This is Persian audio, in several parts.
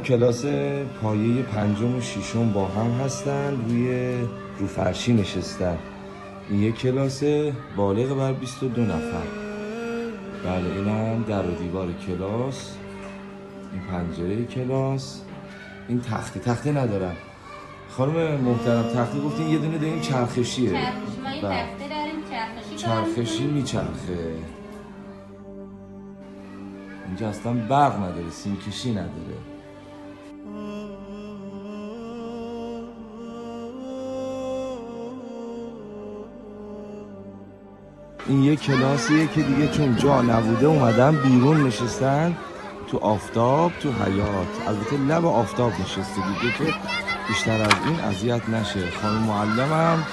هم کلاس پایه پنجم و ششم با هم هستن، رو فرشی نشستن. این یک کلاس بالغ بر 22 نفر. بله این هم در و دیوار کلاس، این پنجره کلاس، این تخته ندارم. خانم محترم تخته گفتین یه دونه داریم چرخشیه. ما این تخته داریم چرخشی میچرخه. اینجا اصلا برق نداره، سیمکشی نداره. این یه کلاسیه که دیگه چون جا نبوده اومدن بیرون نشستن تو آفتاب، تو حیاط. البته لب آفتاب نشسته دیگه که بیشتر از این اذیت نشه. خانم معلمم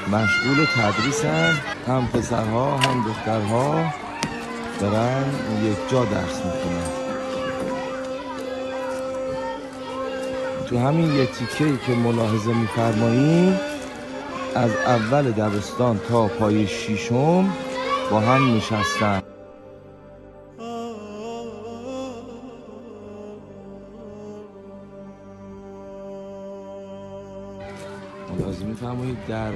مشغول تدریسن، هم پسرها هم دخترها دارن یک جا درس میکنن. تو همین یه تیکه‌ای که ملاحظه میفرمایید از اول دبستان تا پای ششم با هم نشستن. ملاحظه میفرمایید در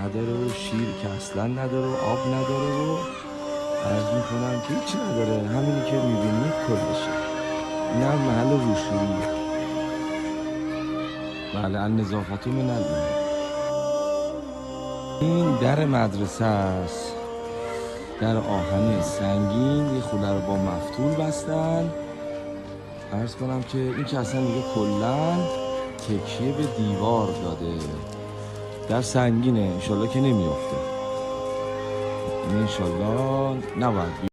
نداره و شیر که اصلا نداره و آب نداره و عرض میکنم که هیچی نداره، همینی که میبینید کلشه. این هم محل روشویی. بله النظافت من الایمان. این در مدرسه است، در آهنی سنگین، یه خوله رو با مفتول بستن. عرض کنم که این که اصلا میگه کلن تکیه به دیوار داده، در سنگینه، انشالله که نمیافته. انشالله نباید